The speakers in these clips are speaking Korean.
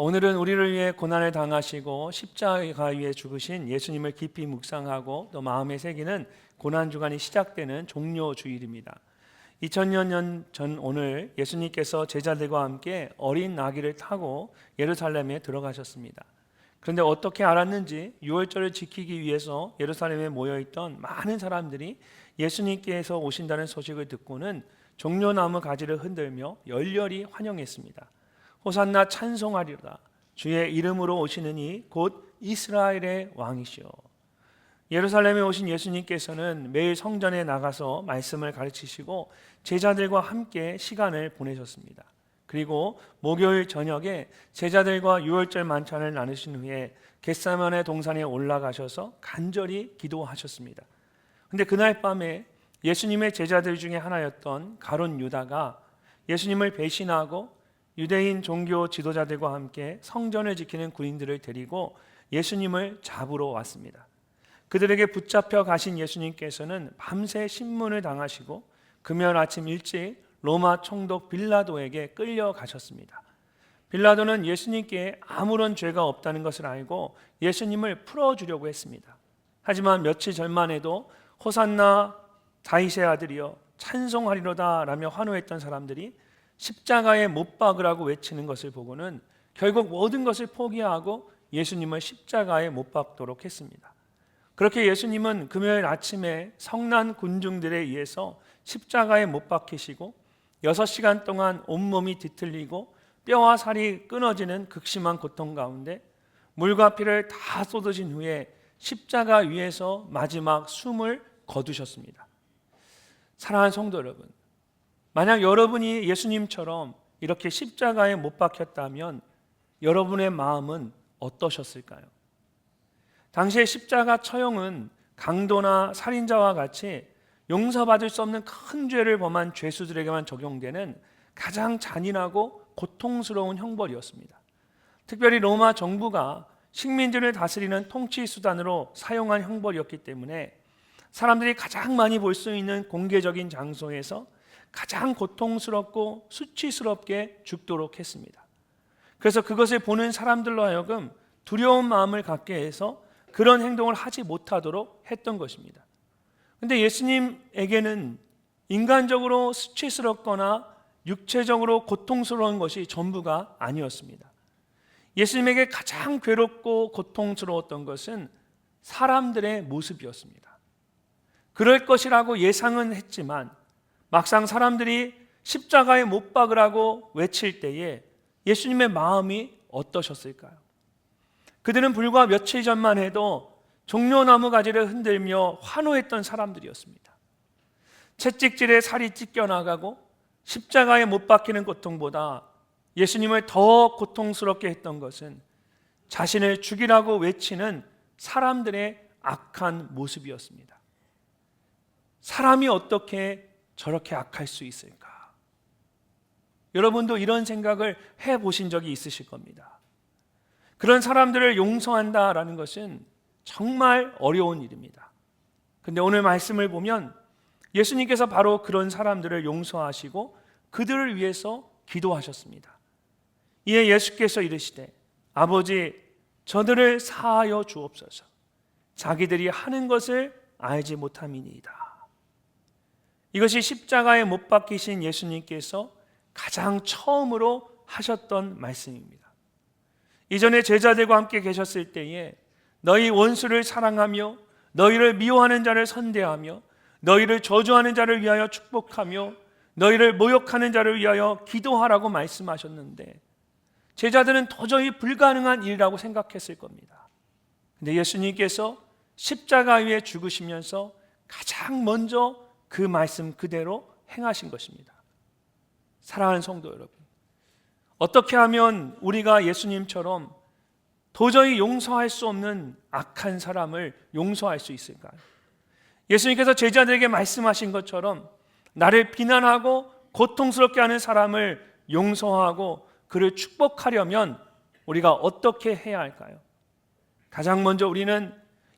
오늘은 우리를 위해 고난을 당하시고 십자가 위에 죽으신 예수님을 깊이 묵상하고 또 마음에 새기는 고난주간이 시작되는 종료주일입니다. 2000년 전 오늘 예수님께서 제자들과 함께 어린 나귀를 타고 예루살렘에 들어가셨습니다. 그런데 어떻게 알았는지 유월절을 지키기 위해서 예루살렘에 모여있던 많은 사람들이 예수님께서 오신다는 소식을 듣고는 종려나무 가지를 흔들며 열렬히 환영했습니다. 호산나 찬송하리로다. 주의 이름으로 오시는 이 곧 이스라엘의 왕이시오. 예루살렘에 오신 예수님께서는 매일 성전에 나가서 말씀을 가르치시고 제자들과 함께 시간을 보내셨습니다. 그리고 목요일 저녁에 제자들과 유월절 만찬을 나누신 후에 겟세마네 동산에 올라가셔서 간절히 기도하셨습니다. 그런데 그날 밤에 예수님의 제자들 중에 하나였던 가룟 유다가 예수님을 배신하고 유대인 종교 지도자들과 함께 성전을 지키는 군인들을 데리고 예수님을 잡으러 왔습니다. 그들에게 붙잡혀 가신 예수님께서는 밤새 신문을 당하시고 금요일 아침 일찍 로마 총독 빌라도에게 끌려가셨습니다. 빌라도는 예수님께 아무런 죄가 없다는 것을 알고 예수님을 풀어주려고 했습니다. 하지만 며칠 전만 해도 호산나 다윗의 아들이여 찬송하리로다 라며 환호했던 사람들이 십자가에 못 박으라고 외치는 것을 보고는 결국 모든 것을 포기하고 예수님을 십자가에 못 박도록 했습니다. 그렇게 예수님은 금요일 아침에 성난 군중들에 의해서 십자가에 못 박히시고 6시간 동안 온몸이 뒤틀리고 뼈와 살이 끊어지는 극심한 고통 가운데 물과 피를 다 쏟으신 후에 십자가 위에서 마지막 숨을 거두셨습니다. 사랑하는 성도 여러분, 만약 여러분이 예수님처럼 이렇게 십자가에 못 박혔다면 여러분의 마음은 어떠셨을까요? 당시의 십자가 처형은 강도나 살인자와 같이 용서받을 수 없는 큰 죄를 범한 죄수들에게만 적용되는 가장 잔인하고 고통스러운 형벌이었습니다. 특별히 로마 정부가 식민지를 다스리는 통치 수단으로 사용한 형벌이었기 때문에 사람들이 가장 많이 볼 수 있는 공개적인 장소에서 가장 고통스럽고 수치스럽게 죽도록 했습니다. 그래서 그것을 보는 사람들로 하여금 두려운 마음을 갖게 해서 그런 행동을 하지 못하도록 했던 것입니다. 그런데 예수님에게는 인간적으로 수치스럽거나 육체적으로 고통스러운 것이 전부가 아니었습니다. 예수님에게 가장 괴롭고 고통스러웠던 것은 사람들의 모습이었습니다. 그럴 것이라고 예상은 했지만 막상 사람들이 십자가에 못 박으라고 외칠 때에 예수님의 마음이 어떠셨을까요? 그들은 불과 며칠 전만 해도 종려나무 가지를 흔들며 환호했던 사람들이었습니다. 채찍질에 살이 찢겨나가고 십자가에 못 박히는 고통보다 예수님을 더 고통스럽게 했던 것은 자신을 죽이라고 외치는 사람들의 악한 모습이었습니다. 사람이 어떻게 저렇게 악할 수 있을까? 여러분도 이런 생각을 해보신 적이 있으실 겁니다. 그런 사람들을 용서한다라는 것은 정말 어려운 일입니다. 그런데 오늘 말씀을 보면 예수님께서 바로 그런 사람들을 용서하시고 그들을 위해서 기도하셨습니다. 이에 예수께서 이르시되 아버지 저들을 사하여 주옵소서. 자기들이 하는 것을 알지 못함이니이다. 이것이 십자가에 못 박히신 예수님께서 가장 처음으로 하셨던 말씀입니다. 이전에 제자들과 함께 계셨을 때에 너희 원수를 사랑하며 너희를 미워하는 자를 선대하며 너희를 저주하는 자를 위하여 축복하며 너희를 모욕하는 자를 위하여 기도하라고 말씀하셨는데 제자들은 도저히 불가능한 일이라고 생각했을 겁니다. 그런데 예수님께서 십자가 위에 죽으시면서 가장 먼저 그 말씀 그대로 행하신 것입니다. 사랑하는 성도 여러분, 어떻게 하면 우리가 예수님처럼 도저히 용서할 수 없는 악한 사람을 용서할 수 있을까요? 예수님께서 제자들에게 말씀하신 것처럼 나를 비난하고 고통스럽게 하는 사람을 용서하고 그를 축복하려면 우리가 어떻게 해야 할까요? 가장 먼저 우리는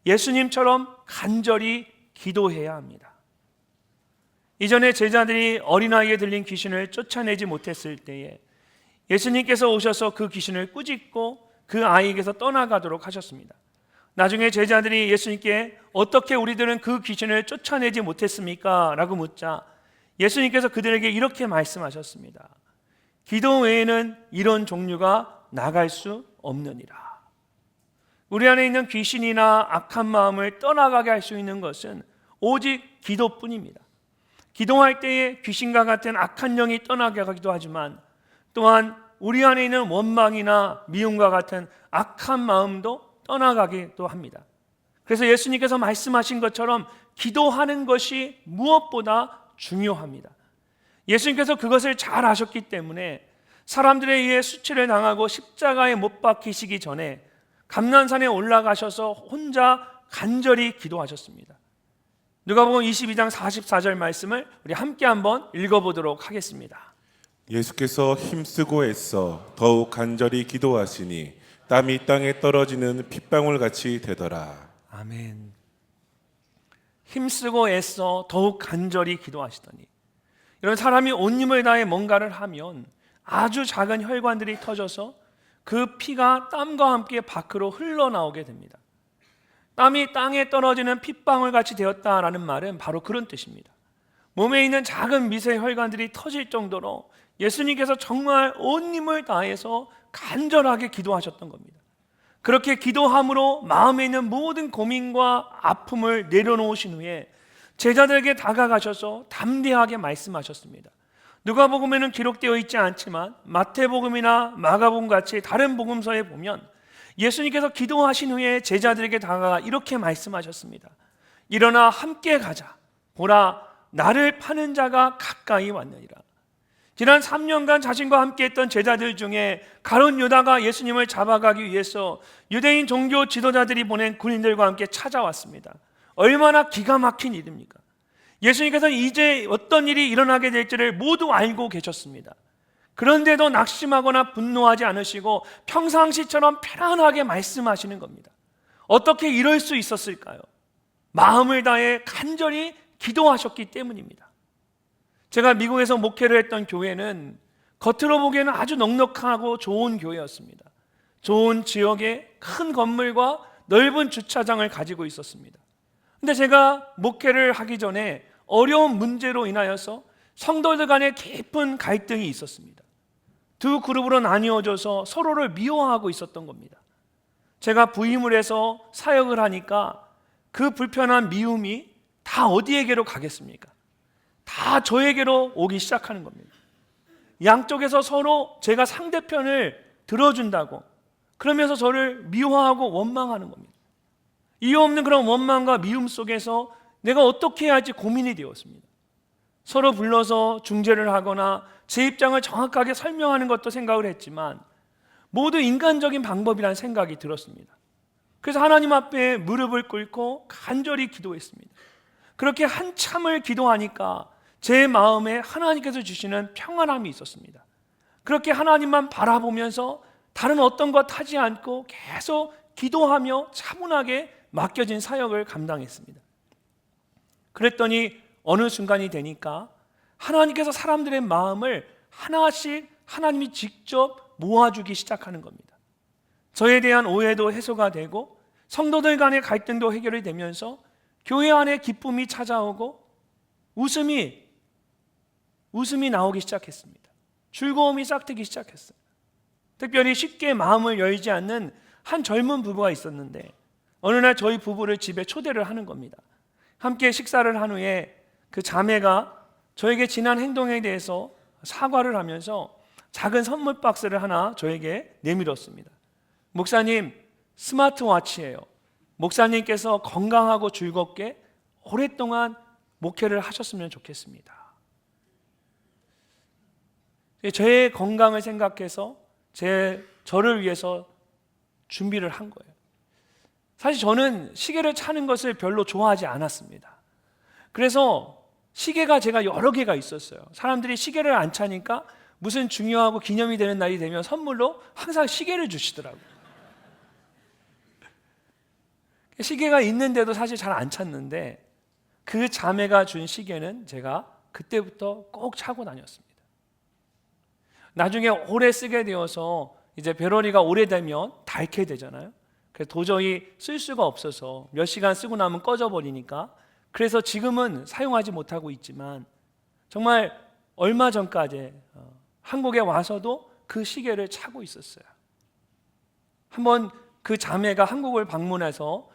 예수님처럼 간절히 기도해야 합니다. 이전에 제자들이 어린아이에 들린 귀신을 쫓아내지 못했을 때에 예수님께서 오셔서 그 귀신을 꾸짖고 그 아이에게서 떠나가도록 하셨습니다. 나중에 제자들이 예수님께 어떻게 우리들은 그 귀신을 쫓아내지 못했습니까? 라고 묻자 예수님께서 그들에게 이렇게 말씀하셨습니다. 기도 외에는 이런 종류가 나갈 수 없느니라. 우리 안에 있는 귀신이나 악한 마음을 떠나가게 할 수 있는 것은 오직 기도뿐입니다. 기도할 때에 귀신과 같은 악한 영이 떠나게 하기도 하지만 또한 우리 안에 있는 원망이나 미움과 같은 악한 마음도 떠나가기도 합니다. 그래서 예수님께서 말씀하신 것처럼 기도하는 것이 무엇보다 중요합니다. 예수님께서 그것을 잘 아셨기 때문에 사람들에 의해 수치를 당하고 십자가에 못 박히시기 전에 감난산에 올라가셔서 혼자 간절히 기도하셨습니다. 누가복음 22장 44절 말씀을 우리 함께 한번 읽어보도록 하겠습니다. 예수께서 힘쓰고 애써 더욱 간절히 기도하시니 땀이 땅에 떨어지는 핏방울 같이 되더라. 아멘. 힘쓰고 애써 더욱 간절히 기도하시더니, 이런 사람이 온 힘을 다해 뭔가를 하면 아주 작은 혈관들이 터져서 그 피가 땀과 함께 밖으로 흘러나오게 됩니다. 땀이 땅에 떨어지는 핏방울 같이 되었다라는 말은 바로 그런 뜻입니다. 몸에 있는 작은 미세 혈관들이 터질 정도로 예수님께서 정말 온 힘을 다해서 간절하게 기도하셨던 겁니다. 그렇게 기도함으로 마음에 있는 모든 고민과 아픔을 내려놓으신 후에 제자들에게 다가가셔서 담대하게 말씀하셨습니다. 누가복음에는 기록되어 있지 않지만 마태복음이나 마가복음 같이 다른 복음서에 보면 예수님께서 기도하신 후에 제자들에게 다가가 이렇게 말씀하셨습니다. 일어나 함께 가자. 보라, 나를 파는 자가 가까이 왔느니라. 지난 3년간 자신과 함께 했던 제자들 중에 가룟 유다가 예수님을 잡아가기 위해서 유대인 종교 지도자들이 보낸 군인들과 함께 찾아왔습니다. 얼마나 기가 막힌 일입니까? 예수님께서는 이제 어떤 일이 일어나게 될지를 모두 알고 계셨습니다. 그런데도 낙심하거나 분노하지 않으시고 평상시처럼 편안하게 말씀하시는 겁니다. 어떻게 이럴 수 있었을까요? 마음을 다해 간절히 기도하셨기 때문입니다. 제가 미국에서 목회를 했던 교회는 겉으로 보기에는 아주 넉넉하고 좋은 교회였습니다. 좋은 지역에 큰 건물과 넓은 주차장을 가지고 있었습니다. 근데 제가 목회를 하기 전에 어려운 문제로 인하여서 성도들 간에 깊은 갈등이 있었습니다. 두 그룹으로 나뉘어져서 서로를 미워하고 있었던 겁니다. 제가 부임을 해서 사역을 하니까 그 불편한 미움이 다 어디에게로 가겠습니까? 다 저에게로 오기 시작하는 겁니다. 양쪽에서 서로 제가 상대편을 들어준다고 그러면서 저를 미워하고 원망하는 겁니다. 이유 없는 그런 원망과 미움 속에서 내가 어떻게 해야 할지 고민이 되었습니다. 서로 불러서 중재를 하거나 제 입장을 정확하게 설명하는 것도 생각을 했지만 모두 인간적인 방법이라는 생각이 들었습니다. 그래서 하나님 앞에 무릎을 꿇고 간절히 기도했습니다. 그렇게 한참을 기도하니까 제 마음에 하나님께서 주시는 평안함이 있었습니다. 그렇게 하나님만 바라보면서 다른 어떤 것 하지 않고 계속 기도하며 차분하게 맡겨진 사역을 감당했습니다. 그랬더니 어느 순간이 되니까 하나님께서 사람들의 마음을 하나씩 하나님이 직접 모아주기 시작하는 겁니다. 저에 대한 오해도 해소가 되고 성도들 간의 갈등도 해결이 되면서 교회 안에 기쁨이 찾아오고 웃음이 나오기 시작했습니다. 즐거움이 싹트기 시작했어요. 특별히 쉽게 마음을 열지 않는 한 젊은 부부가 있었는데 어느 날 저희 부부를 집에 초대를 하는 겁니다. 함께 식사를 한 후에 그 자매가 저에게 지난 행동에 대해서 사과를 하면서 작은 선물 박스를 하나 저에게 내밀었습니다. 목사님, 스마트워치예요. 목사님께서 건강하고 즐겁게 오랫동안 목회를 하셨으면 좋겠습니다. 제 건강을 생각해서 저를 위해서 준비를 한 거예요. 사실 저는 시계를 차는 것을 별로 좋아하지 않았습니다. 그래서 시계가 제가 여러 개가 있었어요. 사람들이 시계를 안 차니까 무슨 중요하고 기념이 되는 날이 되면 선물로 항상 시계를 주시더라고요. 시계가 있는데도 사실 잘 안 찼는데 그 자매가 준 시계는 제가 그때부터 꼭 차고 다녔습니다. 나중에 오래 쓰게 되어서 이제 배럴이가 오래되면 닳게 되잖아요. 그래서 도저히 쓸 수가 없어서 몇 시간 쓰고 나면 꺼져버리니까, 그래서 지금은 사용하지 못하고 있지만 정말 얼마 전까지 한국에 와서도 그 시계를 차고 있었어요. 한번 그 자매가 한국을 방문해서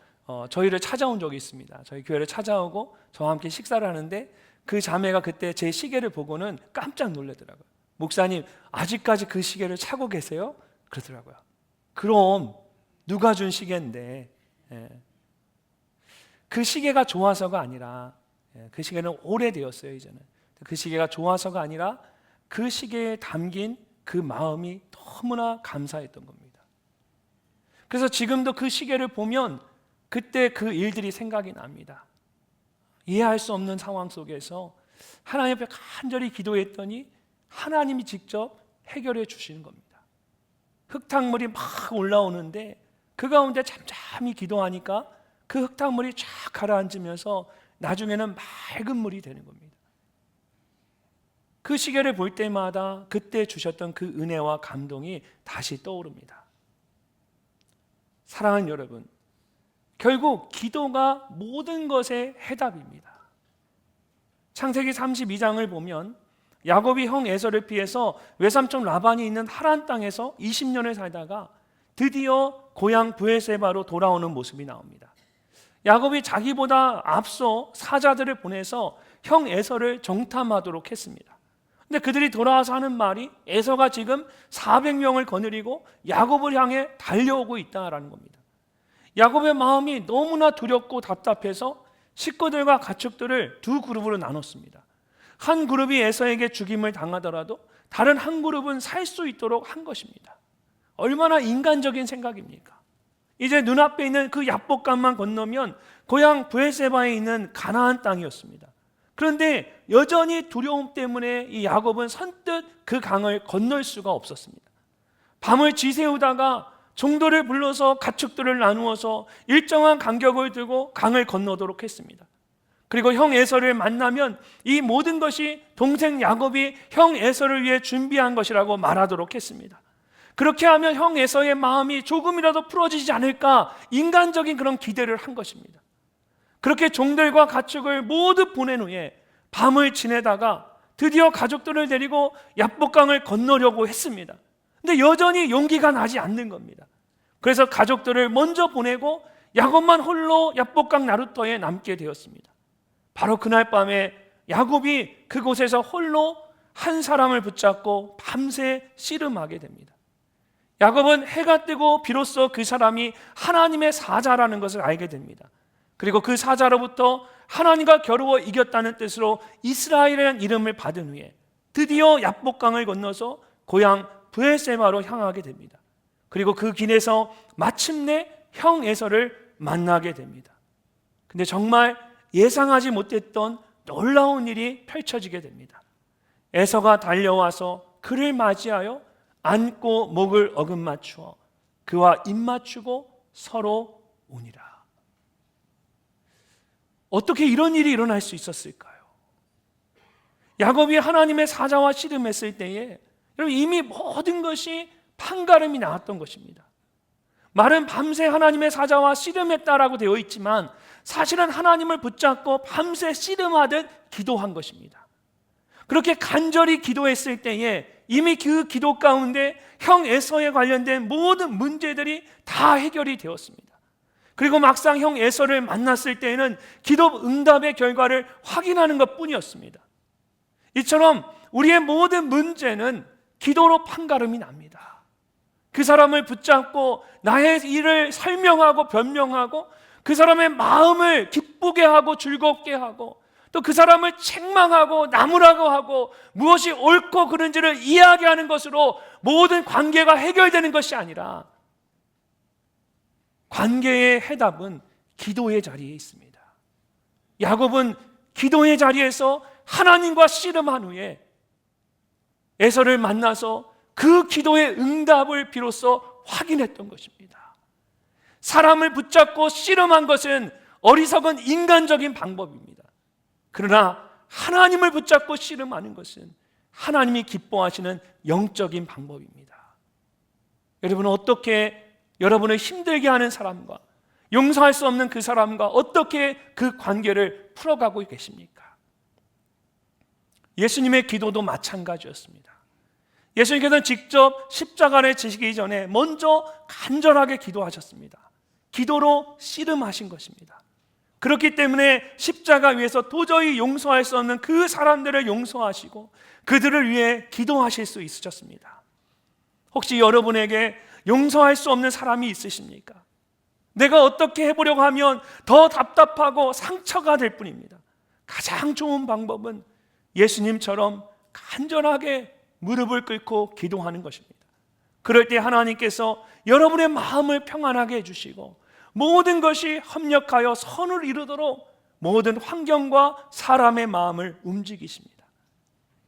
저희를 찾아온 적이 있습니다. 저희 교회를 찾아오고 저와 함께 식사를 하는데 그 자매가 그때 제 시계를 보고는 깜짝 놀라더라고요. 목사님, 아직까지 그 시계를 차고 계세요? 그러더라고요. 그럼 누가 준 시계인데. 그 시계가 좋아서가 아니라, 그 시계는 오래되었어요. 이제는 그 시계가 좋아서가 아니라 그 시계에 담긴 그 마음이 너무나 감사했던 겁니다. 그래서 지금도 그 시계를 보면 그때 그 일들이 생각이 납니다. 이해할 수 없는 상황 속에서 하나님 앞에 간절히 기도했더니 하나님이 직접 해결해 주시는 겁니다. 흙탕물이 막 올라오는데 그 가운데 잠잠히 기도하니까 그 흙탕물이 쫙 가라앉으면서 나중에는 맑은 물이 되는 겁니다. 그 시계를 볼 때마다 그때 주셨던 그 은혜와 감동이 다시 떠오릅니다. 사랑하는 여러분, 결국 기도가 모든 것의 해답입니다. 창세기 32장을 보면 야곱이 형 에서를 피해서 외삼촌 라반이 있는 하란 땅에서 20년을 살다가 드디어 고향 브에세바로 돌아오는 모습이 나옵니다. 야곱이 자기보다 앞서 사자들을 보내서 형 에서를 정탐하도록 했습니다. 근데 그들이 돌아와서 하는 말이 에서가 지금 400명을 거느리고 야곱을 향해 달려오고 있다라는 겁니다. 야곱의 마음이 너무나 두렵고 답답해서 식구들과 가축들을 두 그룹으로 나눴습니다. 한 그룹이 에서에게 죽임을 당하더라도 다른 한 그룹은 살 수 있도록 한 것입니다. 얼마나 인간적인 생각입니까? 이제 눈앞에 있는 그 야복강만 건너면 고향 브에세바에 있는 가나안 땅이었습니다. 그런데 여전히 두려움 때문에 이 야곱은 선뜻 그 강을 건널 수가 없었습니다. 밤을 지새우다가 종도를 불러서 가축들을 나누어서 일정한 간격을 두고 강을 건너도록 했습니다. 그리고 형 에서를 만나면 이 모든 것이 동생 야곱이 형 에서를 위해 준비한 것이라고 말하도록 했습니다. 그렇게 하면 형 에서의 마음이 조금이라도 풀어지지 않을까, 인간적인 그런 기대를 한 것입니다. 그렇게 종들과 가축을 모두 보낸 후에 밤을 지내다가 드디어 가족들을 데리고 야복강을 건너려고 했습니다. 근데 여전히 용기가 나지 않는 겁니다. 그래서 가족들을 먼저 보내고 야곱만 홀로 야복강 나루터에 남게 되었습니다. 바로 그날 밤에 야곱이 그곳에서 홀로 한 사람을 붙잡고 밤새 씨름하게 됩니다. 야곱은 해가 뜨고 비로소 그 사람이 하나님의 사자라는 것을 알게 됩니다. 그리고 그 사자로부터 하나님과 겨루어 이겼다는 뜻으로 이스라엘이라는 이름을 받은 후에 드디어 야복강을 건너서 고향 브에세바로 향하게 됩니다. 그리고 그 길에서 마침내 형 에서를 만나게 됩니다. 근데 정말 예상하지 못했던 놀라운 일이 펼쳐지게 됩니다. 에서가 달려와서 그를 맞이하여 안고 목을 어긋맞추어 그와 입맞추고 서로 우니라. 어떻게 이런 일이 일어날 수 있었을까요? 야곱이 하나님의 사자와 씨름했을 때에 여러분 이미 모든 것이 판가름이 나왔던 것입니다. 말은 밤새 하나님의 사자와 씨름했다라고 되어 있지만 사실은 하나님을 붙잡고 밤새 씨름하듯 기도한 것입니다. 그렇게 간절히 기도했을 때에 이미 그 기도 가운데 형 에서에 관련된 모든 문제들이 다 해결이 되었습니다. 그리고 막상 형 에서를 만났을 때에는 기도 응답의 결과를 확인하는 것뿐이었습니다. 이처럼 우리의 모든 문제는 기도로 판가름이 납니다. 그 사람을 붙잡고 나의 일을 설명하고 변명하고 그 사람의 마음을 기쁘게 하고 즐겁게 하고 또 그 사람을 책망하고 나무라고 하고 무엇이 옳고 그른지를 이야기하는 것으로 모든 관계가 해결되는 것이 아니라 관계의 해답은 기도의 자리에 있습니다. 야곱은 기도의 자리에서 하나님과 씨름한 후에 에서를 만나서 그 기도의 응답을 비로소 확인했던 것입니다. 사람을 붙잡고 씨름한 것은 어리석은 인간적인 방법입니다. 그러나 하나님을 붙잡고 씨름하는 것은 하나님이 기뻐하시는 영적인 방법입니다. 여러분은 어떻게 여러분을 힘들게 하는 사람과 용서할 수 없는 그 사람과 어떻게 그 관계를 풀어가고 계십니까? 예수님의 기도도 마찬가지였습니다. 예수님께서는 직접 십자가를 지시기 전에 먼저 간절하게 기도하셨습니다. 기도로 씨름하신 것입니다. 그렇기 때문에 십자가 위에서 도저히 용서할 수 없는 그 사람들을 용서하시고 그들을 위해 기도하실 수 있으셨습니다. 혹시 여러분에게 용서할 수 없는 사람이 있으십니까? 내가 어떻게 해보려고 하면 더 답답하고 상처가 될 뿐입니다. 가장 좋은 방법은 예수님처럼 간절하게 무릎을 꿇고 기도하는 것입니다. 그럴 때 하나님께서 여러분의 마음을 평안하게 해주시고 모든 것이 협력하여 선을 이루도록 모든 환경과 사람의 마음을 움직이십니다.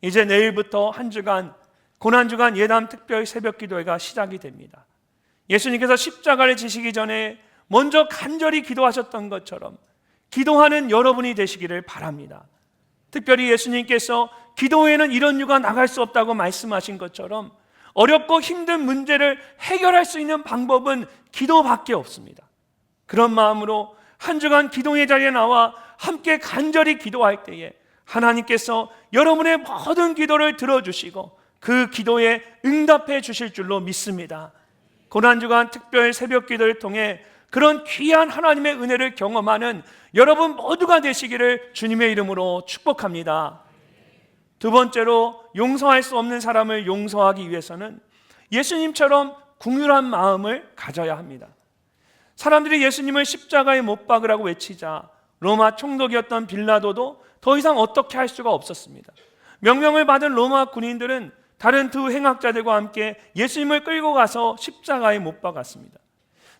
이제 내일부터 한 주간 고난주간 예담 특별 새벽 기도회가 시작이 됩니다. 예수님께서 십자가를 지시기 전에 먼저 간절히 기도하셨던 것처럼 기도하는 여러분이 되시기를 바랍니다. 특별히 예수님께서 기도회에는 이런 이유가 나갈 수 없다고 말씀하신 것처럼 어렵고 힘든 문제를 해결할 수 있는 방법은 기도밖에 없습니다. 그런 마음으로 한 주간 기도의 자리에 나와 함께 간절히 기도할 때에 하나님께서 여러분의 모든 기도를 들어주시고 그 기도에 응답해 주실 줄로 믿습니다. 고난주간 특별 새벽 기도를 통해 그런 귀한 하나님의 은혜를 경험하는 여러분 모두가 되시기를 주님의 이름으로 축복합니다. 두 번째로 용서할 수 없는 사람을 용서하기 위해서는 예수님처럼 긍휼한 마음을 가져야 합니다. 사람들이 예수님을 십자가에 못 박으라고 외치자 로마 총독이었던 빌라도도 더 이상 어떻게 할 수가 없었습니다. 명령을 받은 로마 군인들은 다른 두 행악자들과 함께 예수님을 끌고 가서 십자가에 못 박았습니다.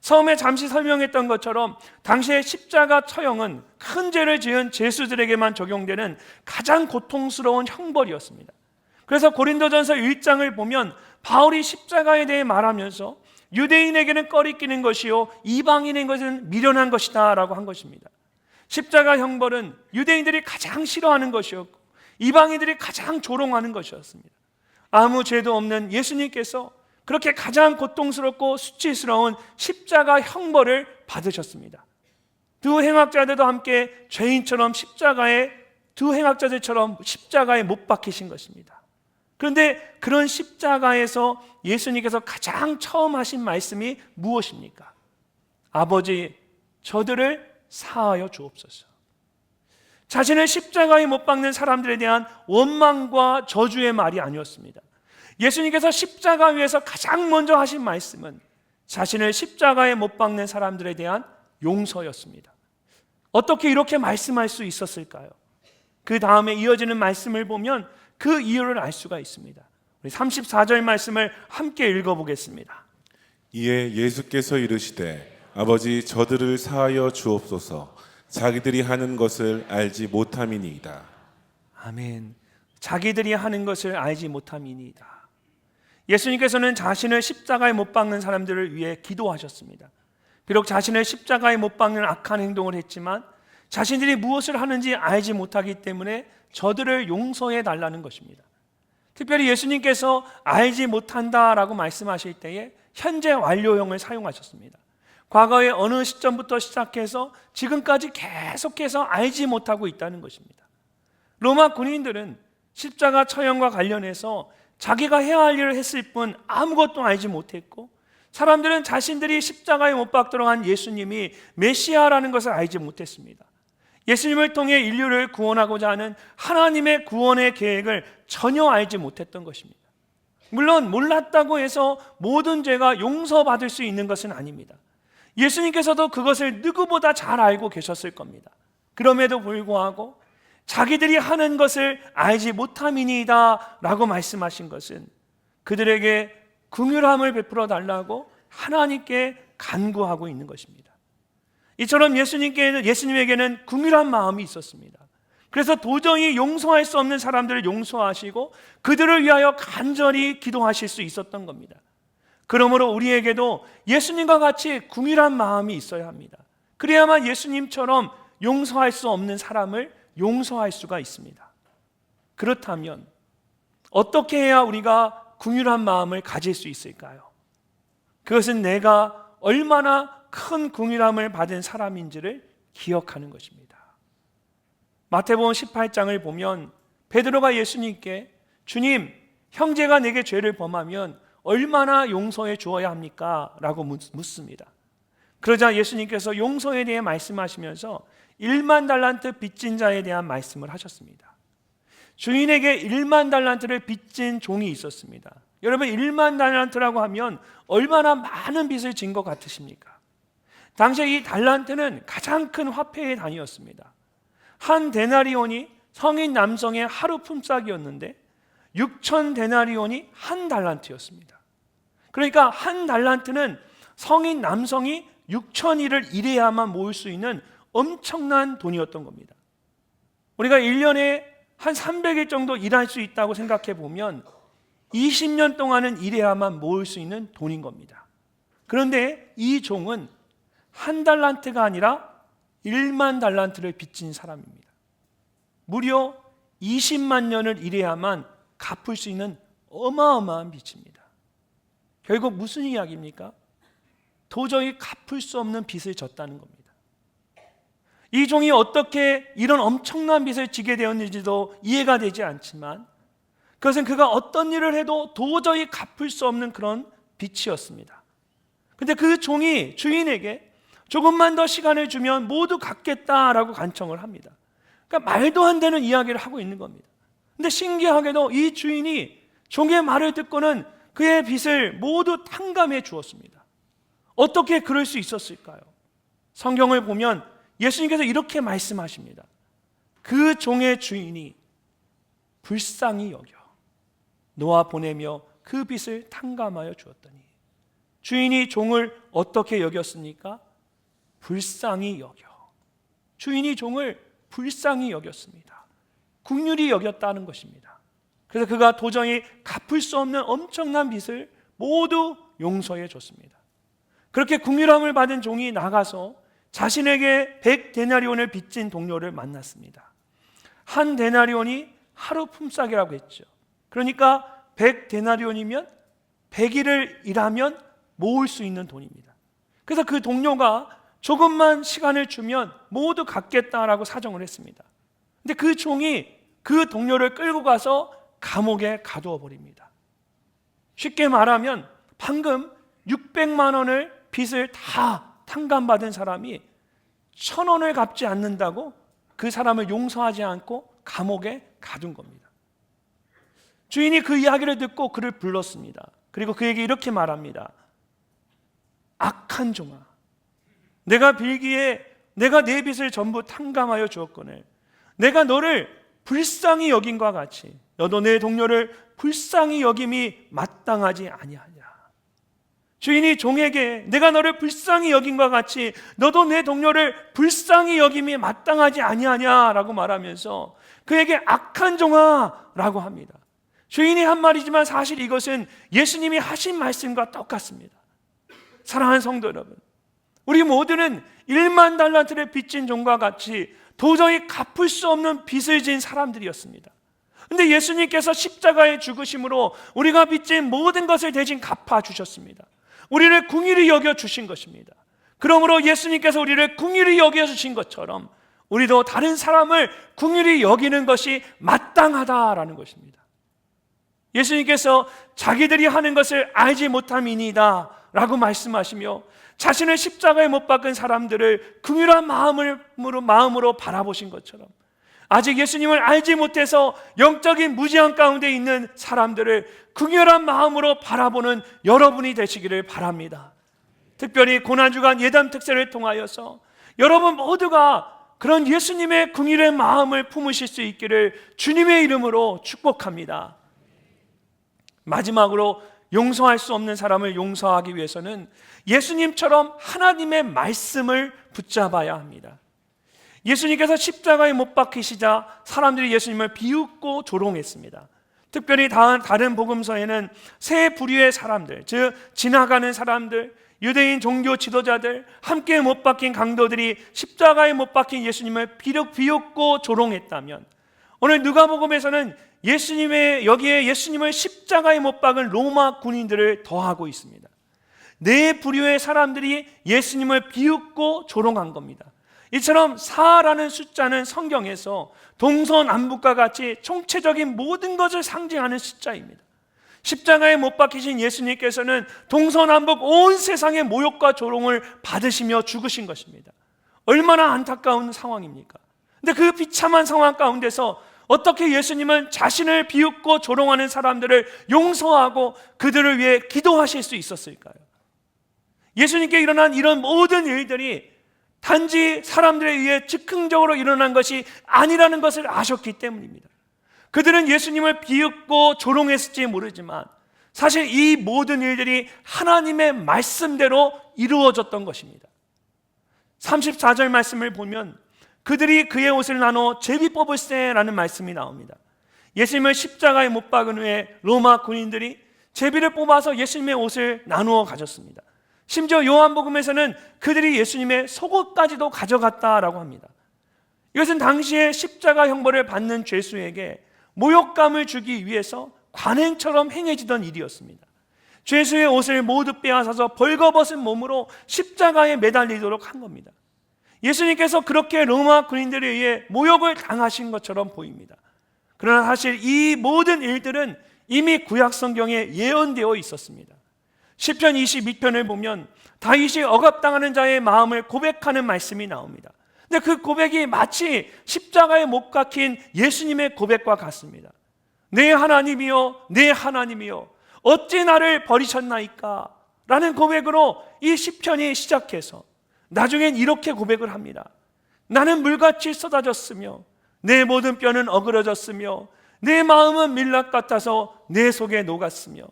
처음에 잠시 설명했던 것처럼 당시의 십자가 처형은 큰 죄를 지은 죄수들에게만 적용되는 가장 고통스러운 형벌이었습니다. 그래서 고린도전서 1장을 보면 바울이 십자가에 대해 말하면서 유대인에게는 꺼리끼는 것이요 이방인인 것은 미련한 것이다 라고 한 것입니다. 십자가 형벌은 유대인들이 가장 싫어하는 것이었고 이방인들이 가장 조롱하는 것이었습니다. 아무 죄도 없는 예수님께서 그렇게 가장 고통스럽고 수치스러운 십자가 형벌을 받으셨습니다. 두 행악자들도 함께 죄인처럼 두 행악자들처럼 십자가에 못 박히신 것입니다. 그런데 그런 십자가에서 예수님께서 가장 처음 하신 말씀이 무엇입니까? 아버지, 저들을 사하여 주옵소서. 자신을 십자가에 못 박는 사람들에 대한 원망과 저주의 말이 아니었습니다. 예수님께서 십자가 위에서 가장 먼저 하신 말씀은 자신을 십자가에 못 박는 사람들에 대한 용서였습니다. 어떻게 이렇게 말씀할 수 있었을까요? 그 다음에 이어지는 말씀을 보면 그 이유를 알 수가 있습니다. 우리 34절 말씀을 함께 읽어보겠습니다. 이에 예수께서 이르시되 아버지 저들을 사하여 주옵소서 자기들이 하는 것을 알지 못함이니이다. 아멘. 자기들이 하는 것을 알지 못함이니이다. 예수님께서는 자신을 십자가에 못 박는 사람들을 위해 기도하셨습니다. 비록 자신을 십자가에 못 박는 악한 행동을 했지만 자신들이 무엇을 하는지 알지 못하기 때문에 저들을 용서해 달라는 것입니다. 특별히 예수님께서 알지 못한다라고 말씀하실 때에 현재 완료형을 사용하셨습니다. 과거의 어느 시점부터 시작해서 지금까지 계속해서 알지 못하고 있다는 것입니다. 로마 군인들은 십자가 처형과 관련해서 자기가 해야 할 일을 했을 뿐 아무것도 알지 못했고 사람들은 자신들이 십자가에 못 박도록 한 예수님이 메시아라는 것을 알지 못했습니다. 예수님을 통해 인류를 구원하고자 하는 하나님의 구원의 계획을 전혀 알지 못했던 것입니다. 물론 몰랐다고 해서 모든 죄가 용서받을 수 있는 것은 아닙니다. 예수님께서도 그것을 누구보다 잘 알고 계셨을 겁니다. 그럼에도 불구하고 자기들이 하는 것을 알지 못함이니이다 라고 말씀하신 것은 그들에게 긍휼함을 베풀어 달라고 하나님께 간구하고 있는 것입니다. 이처럼 예수님에게는 긍휼한 마음이 있었습니다. 그래서 도저히 용서할 수 없는 사람들을 용서하시고 그들을 위하여 간절히 기도하실 수 있었던 겁니다. 그러므로 우리에게도 예수님과 같이 긍휼한 마음이 있어야 합니다. 그래야만 예수님처럼 용서할 수 없는 사람을 용서할 수가 있습니다. 그렇다면 어떻게 해야 우리가 긍휼한 마음을 가질 수 있을까요? 그것은 내가 얼마나 큰 긍휼함을 받은 사람인지를 기억하는 것입니다. 마태복음 18장을 보면 베드로가 예수님께 주님, 형제가 내게 죄를 범하면 얼마나 용서해 주어야 합니까? 라고 묻습니다. 그러자 예수님께서 용서에 대해 말씀하시면서 1만 달란트 빚진 자에 대한 말씀을 하셨습니다. 주인에게 1만 달란트를 빚진 종이 있었습니다. 여러분, 1만 달란트라고 하면 얼마나 많은 빚을 진 것 같으십니까? 당시에 이 달란트는 가장 큰 화폐의 단위였습니다. 한 데나리온이 성인 남성의 하루 품삯이었는데 6천 데나리온이 한 달란트였습니다. 그러니까 한 달란트는 성인 남성이 6천일을 일해야만 모을 수 있는 엄청난 돈이었던 겁니다. 우리가 1년에 한 300일 정도 일할 수 있다고 생각해 보면 20년 동안은 일해야만 모을 수 있는 돈인 겁니다. 그런데 이 종은 한 달란트가 아니라 1만 달란트를 빚진 사람입니다. 무려 20만 년을 일해야만 갚을 수 있는 어마어마한 빚입니다. 결국 무슨 이야기입니까? 도저히 갚을 수 없는 빚을 졌다는 겁니다. 이 종이 어떻게 이런 엄청난 빚을 지게 되었는지도 이해가 되지 않지만 그것은 그가 어떤 일을 해도 도저히 갚을 수 없는 그런 빚이었습니다. 그런데 그 종이 주인에게 조금만 더 시간을 주면 모두 갚겠다라고 간청을 합니다. 그러니까 말도 안 되는 이야기를 하고 있는 겁니다. 그런데 신기하게도 이 주인이 종의 말을 듣고는 그의 빚을 모두 탕감해 주었습니다. 어떻게 그럴 수 있었을까요? 성경을 보면 예수님께서 이렇게 말씀하십니다. 그 종의 주인이 불쌍히 여겨 놓아 보내며 그 빚을 탕감하여 주었더니, 주인이 종을 어떻게 여겼습니까? 불쌍히 여겨. 주인이 종을 불쌍히 여겼습니다. 긍휼히 여겼다는 것입니다. 그래서 그가 도저히 갚을 수 없는 엄청난 빚을 모두 용서해 줬습니다. 그렇게 긍휼함을 받은 종이 나가서 자신에게 100데나리온을 빚진 동료를 만났습니다. 한 데나리온이 하루 품삯이라고 했죠. 그러니까 100데나리온이면 100일을 일하면 모을 수 있는 돈입니다. 그래서 그 동료가 조금만 시간을 주면 모두 갚겠다라고 사정을 했습니다. 근데 그 종이 그 동료를 끌고 가서 감옥에 가두어 버립니다. 쉽게 말하면 방금 600만 원을 빚을 다 탕감받은 사람이 1,000원을 갚지 않는다고 그 사람을 용서하지 않고 감옥에 가둔 겁니다. 주인이 그 이야기를 듣고 그를 불렀습니다. 그리고 그에게 이렇게 말합니다. 악한 종아, 내가 빌기에 내가 내 빚을 전부 탕감하여 주었거늘 내가 너를 불쌍히 여긴과 같이 너도 내 동료를 불쌍히 여김이 마땅하지 아니하냐. 주인이 종에게 내가 너를 불쌍히 여김과 같이 너도 내 동료를 불쌍히 여김이 마땅하지 아니하냐라고 말하면서 그에게 악한 종아 라고 합니다. 주인이 한 말이지만 사실 이것은 예수님이 하신 말씀과 똑같습니다. 사랑하는 성도 여러분, 우리 모두는 1만 달란트를 빚진 종과 같이 도저히 갚을 수 없는 빚을 진 사람들이었습니다. 그런데 예수님께서 십자가의 죽으심으로 우리가 빚진 모든 것을 대신 갚아주셨습니다. 우리를 긍휼히 여겨주신 것입니다. 그러므로 예수님께서 우리를 긍휼히 여겨주신 것처럼 우리도 다른 사람을 긍휼히 여기는 것이 마땅하다라는 것입니다. 예수님께서 자기들이 하는 것을 알지 못함이니이다 라고 말씀하시며 자신을 십자가에 못 박은 사람들을 긍휼한 마음으로 바라보신 것처럼 아직 예수님을 알지 못해서 영적인 무지한 가운데 있는 사람들을 긍휼한 마음으로 바라보는 여러분이 되시기를 바랍니다. 특별히 고난주간 예담 특세를 통하여서 여러분 모두가 그런 예수님의 긍휼의 마음을 품으실 수 있기를 주님의 이름으로 축복합니다. 마지막으로 용서할 수 없는 사람을 용서하기 위해서는 예수님처럼 하나님의 말씀을 붙잡아야 합니다. 예수님께서 십자가에 못 박히시자 사람들이 예수님을 비웃고 조롱했습니다. 특별히 다른 복음서에는 세 부류의 사람들, 즉 지나가는 사람들, 유대인 종교 지도자들, 함께 못 박힌 강도들이 십자가에 못 박힌 예수님을 비웃고 조롱했다면, 오늘 누가복음에서는 여기에 예수님을 십자가에 못 박은 로마 군인들을 더하고 있습니다. 네 부류의 사람들이 예수님을 비웃고 조롱한 겁니다. 이처럼 4라는 숫자는 성경에서 동서남북과 같이 총체적인 모든 것을 상징하는 숫자입니다. 십자가에 못 박히신 예수님께서는 동서남북 온 세상의 모욕과 조롱을 받으시며 죽으신 것입니다. 얼마나 안타까운 상황입니까? 근데 그 비참한 상황 가운데서 어떻게 예수님은 자신을 비웃고 조롱하는 사람들을 용서하고 그들을 위해 기도하실 수 있었을까요? 예수님께 일어난 이런 모든 일들이 단지 사람들에 의해 즉흥적으로 일어난 것이 아니라는 것을 아셨기 때문입니다. 그들은 예수님을 비웃고 조롱했을지 모르지만 사실 이 모든 일들이 하나님의 말씀대로 이루어졌던 것입니다. 34절 말씀을 보면 그들이 그의 옷을 나눠 제비 뽑을세라는 말씀이 나옵니다. 예수님을 십자가에 못 박은 후에 로마 군인들이 제비를 뽑아서 예수님의 옷을 나누어 가졌습니다. 심지어 요한복음에서는 그들이 예수님의 속옷까지도 가져갔다라고 합니다. 이것은 당시에 십자가 형벌을 받는 죄수에게 모욕감을 주기 위해서 관행처럼 행해지던 일이었습니다. 죄수의 옷을 모두 빼앗아서 벌거벗은 몸으로 십자가에 매달리도록 한 겁니다. 예수님께서 그렇게 로마 군인들에 의해 모욕을 당하신 것처럼 보입니다. 그러나 사실 이 모든 일들은 이미 구약 성경에 예언되어 있었습니다. 시편 22편을 보면 다윗이 억압당하는 자의 마음을 고백하는 말씀이 나옵니다. 근데 그 고백이 마치 십자가에 못 박힌 예수님의 고백과 같습니다. 내 하나님이여, 내 하나님이여, 어찌 나를 버리셨나이까? 라는 고백으로 이 시편이 시작해서 나중엔 이렇게 고백을 합니다. 나는 물같이 쏟아졌으며 내 모든 뼈는 어그러졌으며 내 마음은 밀랍 같아서 내 속에 녹았으며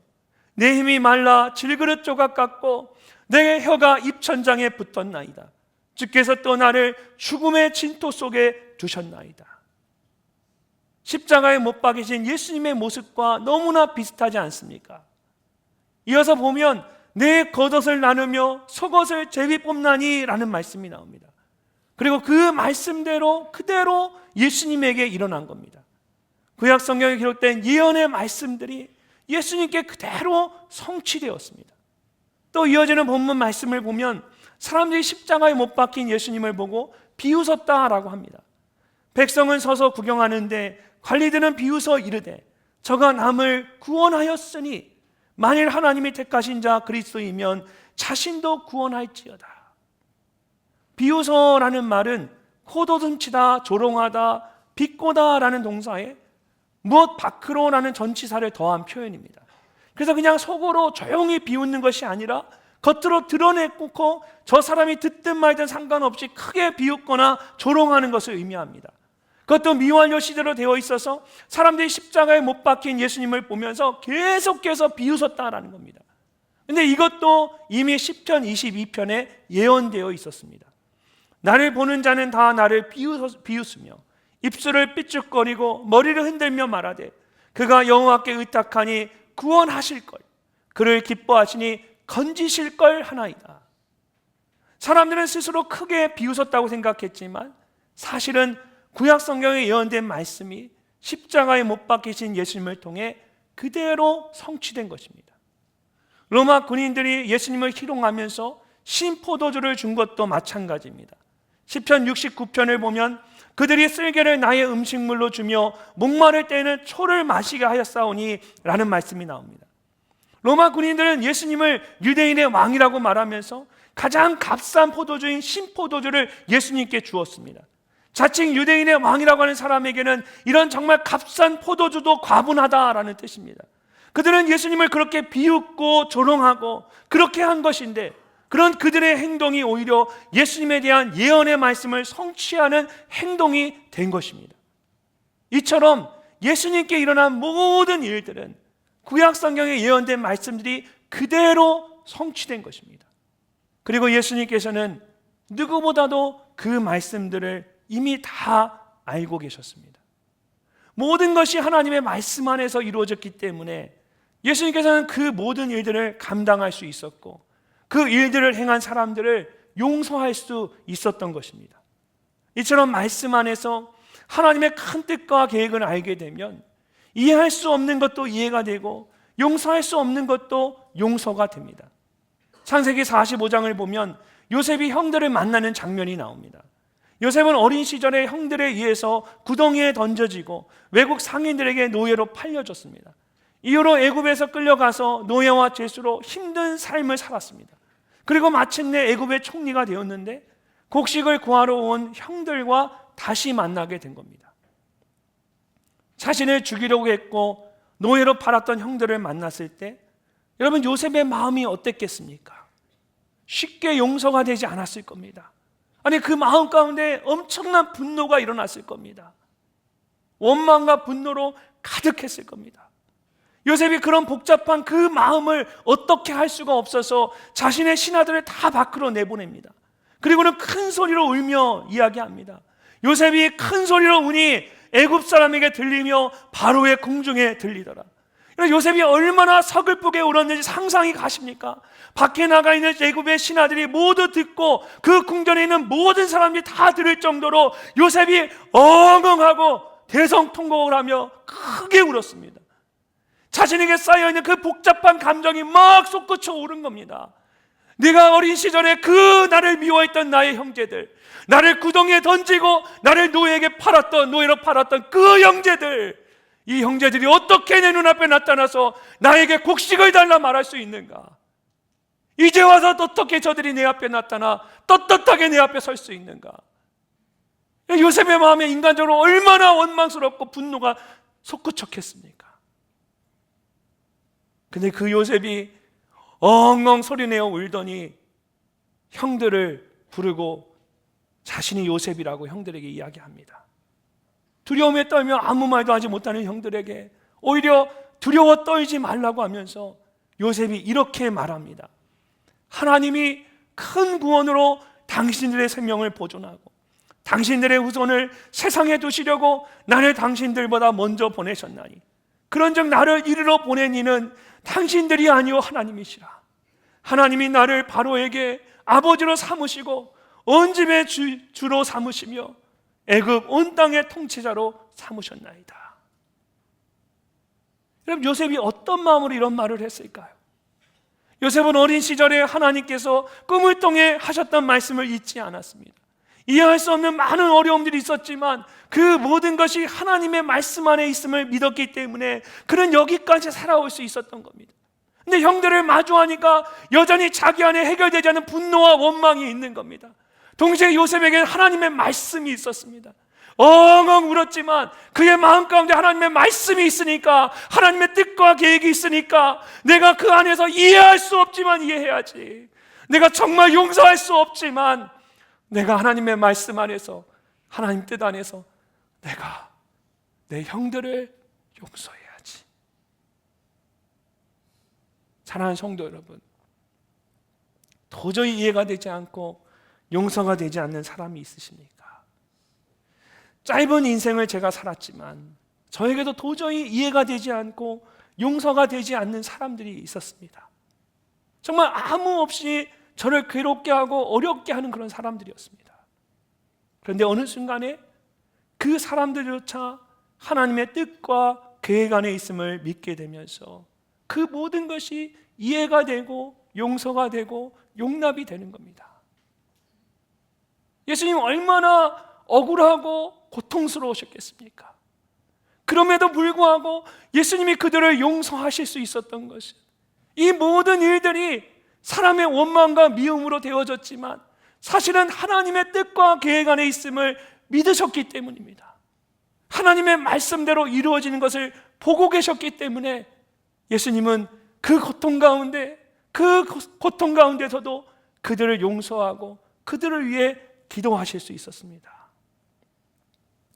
내 힘이 말라 질그릇 조각 같고 내 혀가 입천장에 붙었나이다. 주께서 또 나를 죽음의 진토 속에 두셨나이다. 십자가에 못 박이신 예수님의 모습과 너무나 비슷하지 않습니까? 이어서 보면 내 겉옷을 나누며 속옷을 제비 뽑나니 라는 말씀이 나옵니다. 그리고 그 말씀대로 그대로 예수님에게 일어난 겁니다. 구약 성경에 기록된 예언의 말씀들이 예수님께 그대로 성취되었습니다. 또 이어지는 본문 말씀을 보면 사람들이 십자가에 못 박힌 예수님을 보고 비웃었다라고 합니다. 백성은 서서 구경하는데 관리들은 비웃어 이르되 저가 남을 구원하였으니 만일 하나님이 택하신 자 그리스도이면 자신도 구원할지어다. 비웃어라는 말은 코도듬치다, 조롱하다, 비꼬다라는 동사에 무엇 밖으로라는 전치사를 더한 표현입니다. 그래서 그냥 속으로 조용히 비웃는 것이 아니라 겉으로 드러내고 저 사람이 듣든 말든 상관없이 크게 비웃거나 조롱하는 것을 의미합니다. 그것도 미완료 시대로 되어 있어서 사람들이 십자가에 못 박힌 예수님을 보면서 계속해서 비웃었다라는 겁니다. 그런데 이것도 이미 시편 22편에 예언되어 있었습니다. 나를 보는 자는 다 나를 비웃으며 입술을 삐죽거리고 머리를 흔들며 말하되 그가 여호와께 의탁하니 구원하실 걸, 그를 기뻐하시니 건지실 걸 하나이다. 사람들은 스스로 크게 비웃었다고 생각했지만 사실은 구약 성경에 예언된 말씀이 십자가에 못 박히신 예수님을 통해 그대로 성취된 것입니다. 로마 군인들이 예수님을 희롱하면서 신포도주를 준 것도 마찬가지입니다. 시편 69편을 보면 그들이 쓸개를 나의 음식물로 주며 목마를 때에는 초를 마시게 하였사오니 라는 말씀이 나옵니다. 로마 군인들은 예수님을 유대인의 왕이라고 말하면서 가장 값싼 포도주인 신포도주를 예수님께 주었습니다. 자칭 유대인의 왕이라고 하는 사람에게는 이런 정말 값싼 포도주도 과분하다라는 뜻입니다. 그들은 예수님을 그렇게 비웃고 조롱하고 그렇게 한 것인데 그런 그들의 행동이 오히려 예수님에 대한 예언의 말씀을 성취하는 행동이 된 것입니다. 이처럼 예수님께 일어난 모든 일들은 구약 성경에 예언된 말씀들이 그대로 성취된 것입니다. 그리고 예수님께서는 누구보다도 그 말씀들을 이미 다 알고 계셨습니다. 모든 것이 하나님의 말씀 안에서 이루어졌기 때문에 예수님께서는 그 모든 일들을 감당할 수 있었고 그 일들을 행한 사람들을 용서할 수 있었던 것입니다. 이처럼 말씀 안에서 하나님의 큰 뜻과 계획을 알게 되면 이해할 수 없는 것도 이해가 되고 용서할 수 없는 것도 용서가 됩니다. 창세기 45장을 보면 요셉이 형들을 만나는 장면이 나옵니다. 요셉은 어린 시절에 형들에 의해서 구덩이에 던져지고 외국 상인들에게 노예로 팔려졌습니다. 이후로 애굽에서 끌려가서 노예와 죄수로 힘든 삶을 살았습니다. 그리고 마침내 애굽의 총리가 되었는데 곡식을 구하러 온 형들과 다시 만나게 된 겁니다. 자신을 죽이려고 했고 노예로 팔았던 형들을 만났을 때 여러분, 요셉의 마음이 어땠겠습니까? 쉽게 용서가 되지 않았을 겁니다. 아니, 그 마음 가운데 엄청난 분노가 일어났을 겁니다. 원망과 분노로 가득했을 겁니다. 요셉이 그런 복잡한 그 마음을 어떻게 할 수가 없어서 자신의 신하들을 다 밖으로 내보냅니다. 그리고는 큰 소리로 울며 이야기합니다. 요셉이 큰 소리로 우니 애굽 사람에게 들리며 바로의 궁중에 들리더라. 요셉이 얼마나 서글프게 울었는지 상상이 가십니까? 밖에 나가 있는 애굽의 신하들이 모두 듣고 그 궁전에 있는 모든 사람들이 다 들을 정도로 요셉이 엉엉하고 대성통곡을 하며 크게 울었습니다. 자신에게 쌓여있는 그 복잡한 감정이 막 솟구쳐 오른 겁니다. 내가 어린 시절에 그 나를 미워했던 나의 형제들, 나를 구덩이에 던지고 나를 노예로 팔았던 그 형제들, 이 형제들이 어떻게 내 눈앞에 나타나서 나에게 곡식을 달라 말할 수 있는가? 이제 와서 어떻게 저들이 내 앞에 나타나 떳떳하게 내 앞에 설 수 있는가? 요셉의 마음에 인간적으로 얼마나 원망스럽고 분노가 솟구쳤겠습니까? 근데 그 요셉이 엉엉 소리내어 울더니 형들을 부르고 자신이 요셉이라고 형들에게 이야기합니다. 두려움에 떨며 아무 말도 하지 못하는 형들에게 오히려 두려워 떨지 말라고 하면서 요셉이 이렇게 말합니다. 하나님이 큰 구원으로 당신들의 생명을 보존하고 당신들의 후손을 세상에 두시려고 나를 당신들보다 먼저 보내셨나니 그런즉 나를 이리로 보낸 이는 당신들이 아니오 하나님이시라. 하나님이 나를 바로에게 아버지로 삼으시고 온 집의 주로 삼으시며 애굽 온 땅의 통치자로 삼으셨나이다. 여러분, 요셉이 어떤 마음으로 이런 말을 했을까요? 요셉은 어린 시절에 하나님께서 꿈을 통해 하셨던 말씀을 잊지 않았습니다. 이해할 수 없는 많은 어려움들이 있었지만 그 모든 것이 하나님의 말씀 안에 있음을 믿었기 때문에 그는 여기까지 살아올 수 있었던 겁니다. 근데 형들을 마주하니까 여전히 자기 안에 해결되지 않은 분노와 원망이 있는 겁니다. 동시에 요셉에게는 하나님의 말씀이 있었습니다. 엉엉 울었지만 그의 마음 가운데 하나님의 말씀이 있으니까, 하나님의 뜻과 계획이 있으니까 내가 그 안에서 이해할 수 없지만 이해해야지, 내가 정말 용서할 수 없지만 내가 하나님의 말씀 안에서, 하나님 뜻 안에서 내가 내 형들을 용서해야지. 사랑하는 성도 여러분, 도저히 이해가 되지 않고 용서가 되지 않는 사람이 있으십니까? 짧은 인생을 제가 살았지만 저에게도 도저히 이해가 되지 않고 용서가 되지 않는 사람들이 있었습니다. 정말 아무 없이 저를 괴롭게 하고 어렵게 하는 그런 사람들이었습니다. 그런데 어느 순간에 그 사람들조차 하나님의 뜻과 계획 안에 있음을 믿게 되면서 그 모든 것이 이해가 되고 용서가 되고 용납이 되는 겁니다. 예수님 얼마나 억울하고 고통스러우셨겠습니까? 그럼에도 불구하고 예수님이 그들을 용서하실 수 있었던 것은 이 모든 일들이 사람의 원망과 미움으로 되어졌지만 사실은 하나님의 뜻과 계획 안에 있음을 믿으셨기 때문입니다. 하나님의 말씀대로 이루어지는 것을 보고 계셨기 때문에 예수님은 그 고통 가운데서도 그들을 용서하고 그들을 위해 기도하실 수 있었습니다.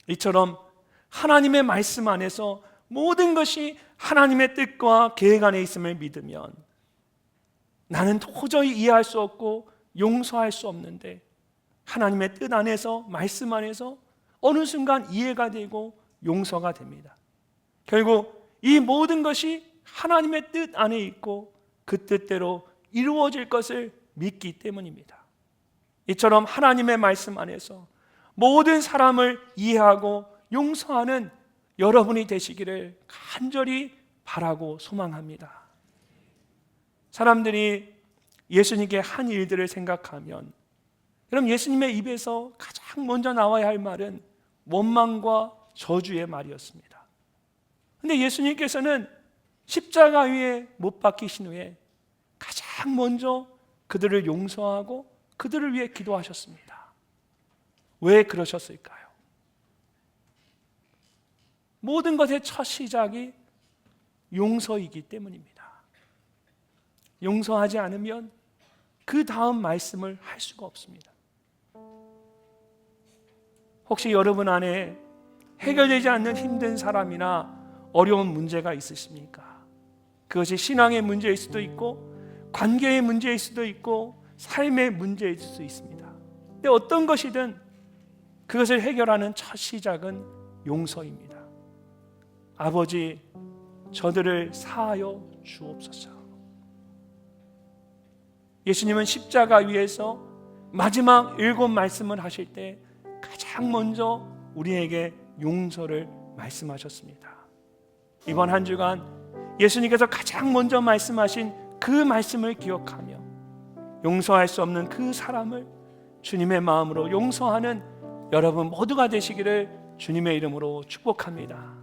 이처럼 하나님의 말씀 안에서 모든 것이 하나님의 뜻과 계획 안에 있음을 믿으면 나는 도저히 이해할 수 없고 용서할 수 없는데 하나님의 뜻 안에서, 말씀 안에서 어느 순간 이해가 되고 용서가 됩니다. 결국 이 모든 것이 하나님의 뜻 안에 있고 그 뜻대로 이루어질 것을 믿기 때문입니다. 이처럼 하나님의 말씀 안에서 모든 사람을 이해하고 용서하는 여러분이 되시기를 간절히 바라고 소망합니다. 사람들이 예수님께 한 일들을 생각하면 여러분 예수님의 입에서 가장 먼저 나와야 할 말은 원망과 저주의 말이었습니다. 그런데 예수님께서는 십자가 위에 못 박히신 후에 가장 먼저 그들을 용서하고 그들을 위해 기도하셨습니다. 왜 그러셨을까요? 모든 것의 첫 시작이 용서이기 때문입니다. 용서하지 않으면 그 다음 말씀을 할 수가 없습니다. 혹시 여러분 안에 해결되지 않는 힘든 사람이나 어려운 문제가 있으십니까? 그것이 신앙의 문제일 수도 있고 관계의 문제일 수도 있고 삶의 문제일 수도 있습니다. 근데 어떤 것이든 그것을 해결하는 첫 시작은 용서입니다. 아버지, 저들을 사하여 주옵소서. 예수님은 십자가 위에서 마지막 7 말씀을 하실 때 가장 먼저 우리에게 용서를 말씀하셨습니다. 이번 한 주간 예수님께서 가장 먼저 말씀하신 그 말씀을 기억하며 용서할 수 없는 그 사람을 주님의 마음으로 용서하는 여러분 모두가 되시기를 주님의 이름으로 축복합니다.